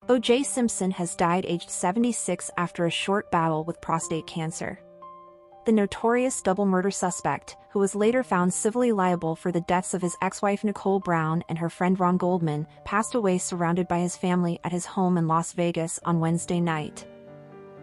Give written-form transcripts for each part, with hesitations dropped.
OJ Simpson has died aged 76 after a short battle with prostate cancer. The notorious double murder suspect, who was later found civilly liable for the deaths of his ex-wife Nicole Brown and her friend Ron Goldman, passed away surrounded by his family at his home in Las Vegas on Wednesday night.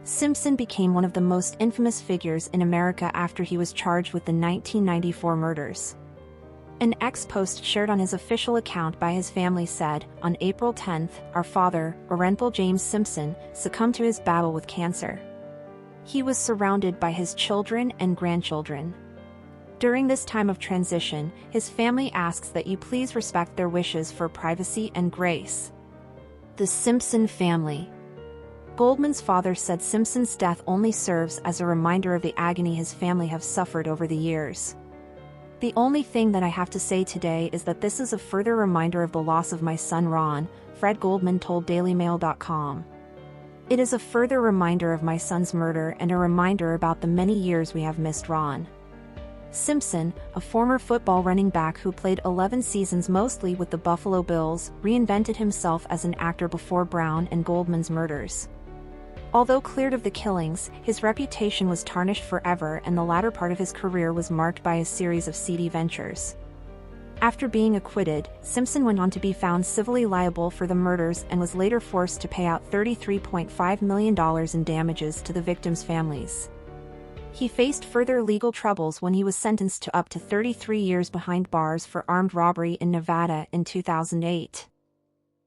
Simpson became one of the most infamous figures in America after he was charged with the 1994 murders. An ex-post shared on his official account by his family said, "On April 10th, our father, Orenthal James Simpson, succumbed to his battle with cancer. He was surrounded by his children and grandchildren. During this time of transition, his family asks that you please respect their wishes for privacy and grace." The Simpson family. Goldman's father said Simpson's death only serves as a reminder of the agony his family have suffered over the years. "The only thing that I have to say today is that this is a further reminder of the loss of my son Ron," Fred Goldman told DailyMail.com. "It is a further reminder of my son's murder and a reminder about the many years we have missed Ron." Simpson, a former football running back who played 11 seasons mostly with the Buffalo Bills, reinvented himself as an actor before Brown and Goldman's murders. Although cleared of the killings, his reputation was tarnished forever, and the latter part of his career was marked by a series of seedy ventures. After being acquitted, Simpson went on to be found civilly liable for the murders and was later forced to pay out $33.5 million in damages to the victims' families. He faced further legal troubles when he was sentenced to up to 33 years behind bars for armed robbery in Nevada in 2008.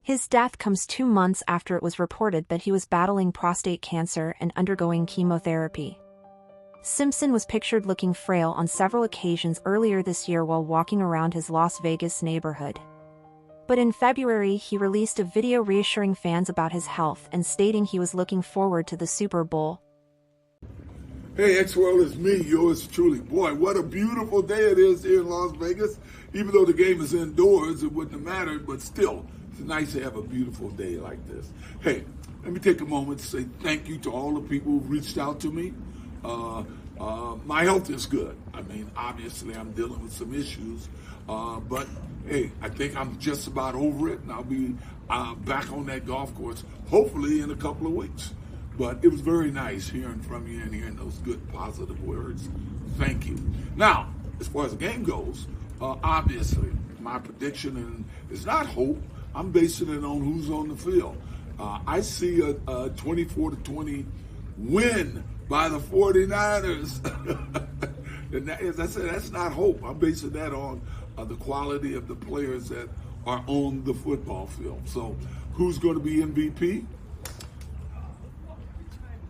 His death comes 2 months after it was reported that he was battling prostate cancer and undergoing chemotherapy. Simpson was pictured looking frail on several occasions earlier this year while walking around his Las Vegas neighborhood. But in February he released a video reassuring fans about his health and stating he was looking forward to the Super Bowl. Hey, X-World, it's me, yours truly. Boy, what a beautiful day it is here in Las Vegas. Even though the game is indoors, it wouldn't have mattered, but still, it's nice to have a beautiful day like this. Hey, let me take a moment to say thank you to all the people who've reached out to me. My health is good. I mean, obviously, I'm dealing with some issues, but hey, I think I'm just about over it, and I'll be back on that golf course, hopefully in a couple of weeks. But it was very nice hearing from you and hearing those good, positive words. Thank you. Now, as far as the game goes, obviously, my prediction, and it's not hope, I'm basing it on who's on the field. I see a 24-20 win by the 49ers. And that, as I said, that's not hope. I'm basing that on the quality of the players that are on the football field. So who's going to be MVP?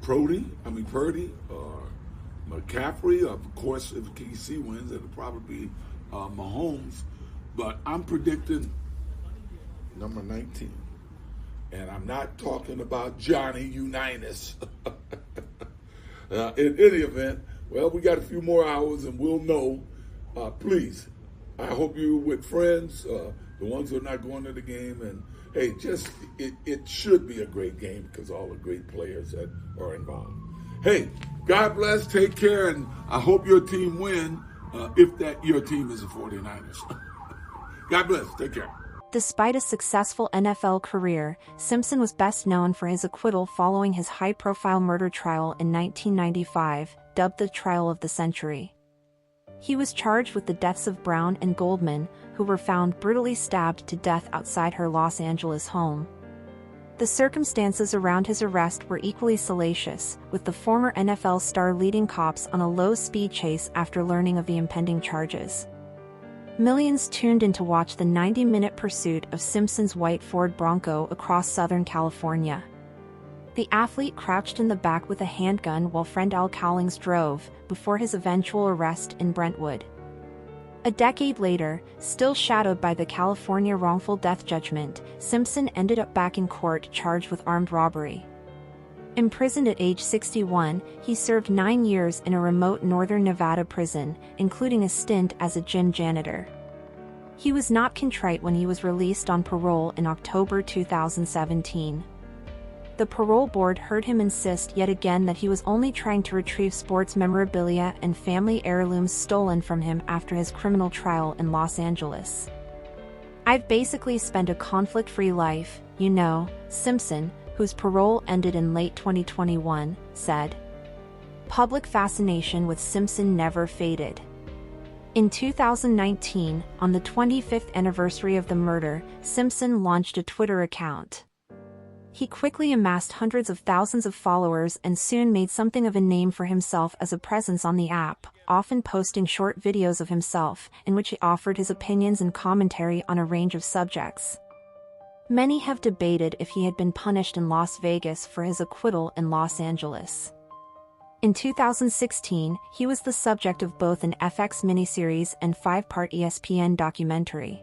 Purdy, or McCaffrey. Of course, if KC wins, it'll probably be Mahomes. But I'm predicting number 19. And I'm not talking about Johnny Unitas. In any event, well, we got a few more hours and we'll know. Please, I hope you're with friends, the ones who are not going to the game. And hey, it should be a great game because all the great players that are involved. Hey, God bless, take care, and I hope your team win if that your team is the 49ers. God bless, take care. Despite a successful NFL career, Simpson was best known for his acquittal following his high-profile murder trial in 1995, dubbed the Trial of the Century. He was charged with the deaths of Brown and Goldman, who were found brutally stabbed to death outside her Los Angeles home. The circumstances around his arrest were equally salacious, with the former NFL star leading cops on a low-speed chase after learning of the impending charges. Millions tuned in to watch the 90-minute pursuit of Simpson's white Ford Bronco across Southern California. The athlete crouched in the back with a handgun while friend Al Cowlings drove, before his eventual arrest in Brentwood. A decade later, still shadowed by the California wrongful death judgment, Simpson ended up back in court charged with armed robbery. Imprisoned at age 61, he served 9 years in a remote northern Nevada prison, including a stint as a gym janitor. He was not contrite when he was released on parole in October 2017. The parole board heard him insist yet again that he was only trying to retrieve sports memorabilia and family heirlooms stolen from him after his criminal trial in Los Angeles. "I've basically spent a conflict-free life, you know," Simpson, whose parole ended in late 2021, said. Public fascination with Simpson never faded. In 2019, on the 25th anniversary of the murder, Simpson launched a Twitter account. He quickly amassed hundreds of thousands of followers and soon made something of a name for himself as a presence on the app, often posting short videos of himself, in which he offered his opinions and commentary on a range of subjects. Many have debated if he had been punished in Las Vegas for his acquittal in Los Angeles. In 2016, he was the subject of both an FX miniseries and 5-part ESPN documentary.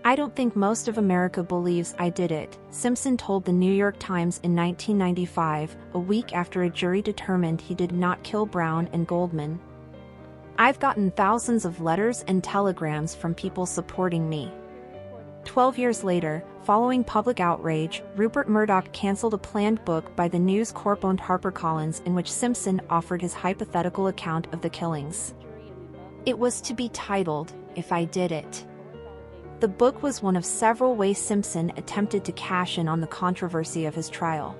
"I don't think most of America believes I did it," Simpson told the New York Times in 1995, a week after a jury determined he did not kill Brown and Goldman. "I've gotten thousands of letters and telegrams from people supporting me." 12 years later, following public outrage, Rupert Murdoch canceled a planned book by the News Corp-owned HarperCollins in which Simpson offered his hypothetical account of the killings. It was to be titled, "If I Did It." The book was one of several ways Simpson attempted to cash in on the controversy of his trial.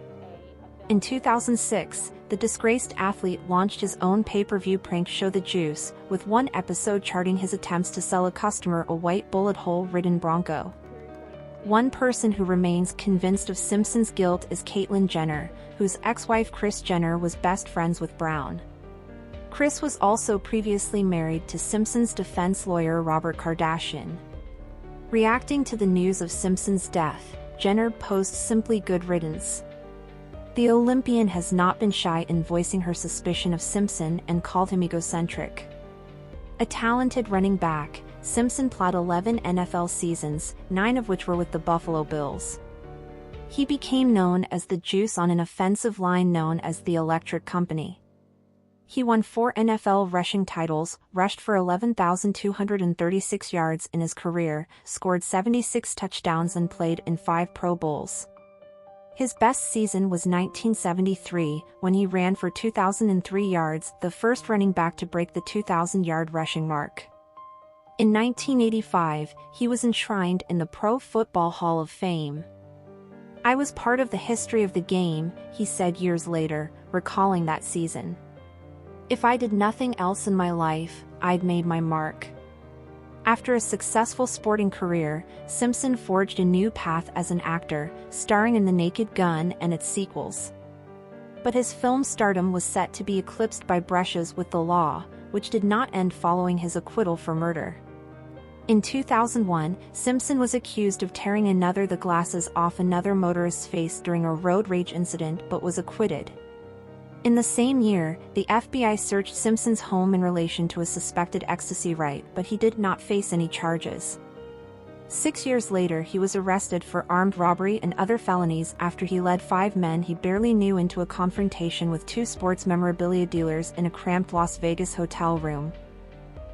In 2006, the disgraced athlete launched his own pay-per-view prank show The Juice, with one episode charting his attempts to sell a customer a white bullet hole-ridden Bronco. One person who remains convinced of Simpson's guilt is Caitlyn Jenner, whose ex-wife Kris Jenner was best friends with Brown. Kris was also previously married to Simpson's defense lawyer Robert Kardashian. Reacting to the news of Simpson's death, Jenner posed simply "good riddance." The Olympian has not been shy in voicing her suspicion of Simpson and called him egocentric. A talented running back, Simpson played 11 NFL seasons, 9 of which were with the Buffalo Bills. He became known as the Juice on an offensive line known as the Electric Company. He won 4 NFL rushing titles, rushed for 11,236 yards in his career, scored 76 touchdowns and played in 5 Pro Bowls. His best season was 1973, when he ran for 2,003 yards, the first running back to break the 2,000-yard rushing mark. In 1985, he was enshrined in the Pro Football Hall of Fame. "I was part of the history of the game," he said years later, recalling that season. "If I did nothing else in my life, I'd made my mark." After a successful sporting career, Simpson forged a new path as an actor, starring in The Naked Gun and its sequels. But his film stardom was set to be eclipsed by brushes with the law, which did not end following his acquittal for murder. In 2001, Simpson was accused of tearing the glasses off another motorist's face during a road rage incident but was acquitted. In the same year, the FBI searched Simpson's home in relation to a suspected ecstasy right, but he did not face any charges. 6 years later, he was arrested for armed robbery and other felonies after he led 5 men he barely knew into a confrontation with 2 sports memorabilia dealers in a cramped Las Vegas hotel room.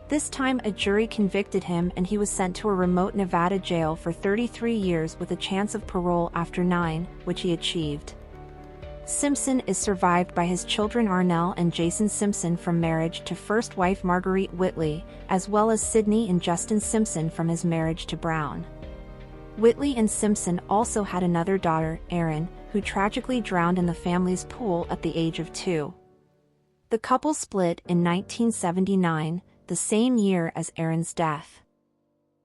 This time a jury convicted him and he was sent to a remote Nevada jail for 33 years with a chance of parole after 9, which he achieved. Simpson is survived by his children Arnell and Jason Simpson from marriage to first wife Marguerite Whitley, as well as Sidney and Justin Simpson from his marriage to Brown. Whitley and Simpson also had another daughter, Erin, who tragically drowned in the family's pool at the age of 2. The couple split in 1979, the same year as Erin's death.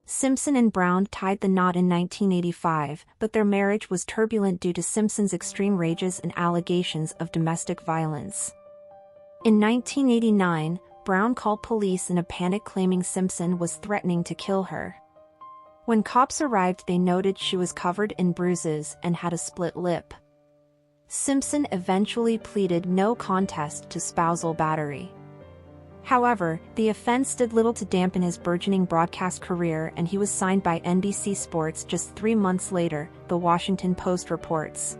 Simpson and Brown tied the knot in 1985, but their marriage was turbulent due to Simpson's extreme rages and allegations of domestic violence. In 1989, Brown called police in a panic claiming Simpson was threatening to kill her. When cops arrived, they noted she was covered in bruises and had a split lip. Simpson eventually pleaded no contest to spousal battery. However, the offense did little to dampen his burgeoning broadcast career and he was signed by NBC Sports just 3 months later, The Washington Post reports.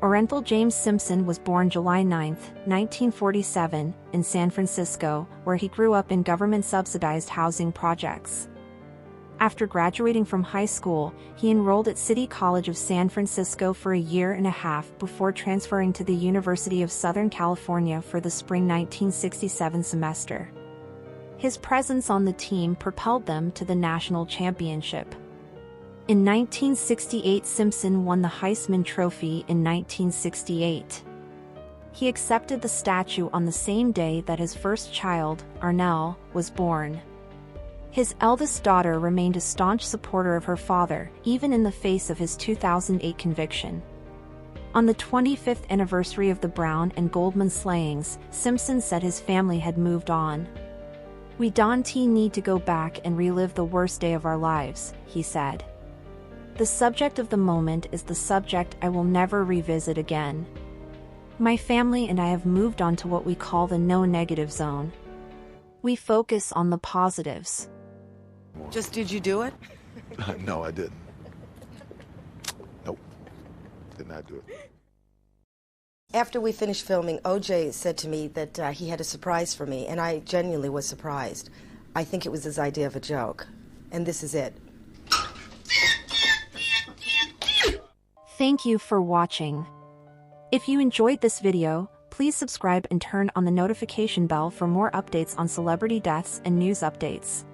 Orenthal James Simpson was born July 9, 1947, in San Francisco, where he grew up in government-subsidized housing projects. After graduating from high school, he enrolled at City College of San Francisco for a year and a half before transferring to the University of Southern California for the spring 1967 semester. His presence on the team propelled them to the national championship. In 1968, Simpson won the Heisman Trophy in 1968. He accepted the statue on the same day that his first child, Arnell, was born. His eldest daughter remained a staunch supporter of her father, even in the face of his 2008 conviction. On the 25th anniversary of the Brown and Goldman slayings, Simpson said his family had moved on. "We don't need to go back and relive the worst day of our lives," he said. "The subject of the moment is the subject I will never revisit again. My family and I have moved on to what we call the no negative zone. We focus on the positives." Just did you do it? No, I didn't. Nope. Did not do it. After we finished filming, OJ said to me that he had a surprise for me, and I genuinely was surprised. I think it was his idea of a joke. And this is it. Thank you for watching. If you enjoyed this video, please subscribe and turn on the notification bell for more updates on celebrity deaths and news updates.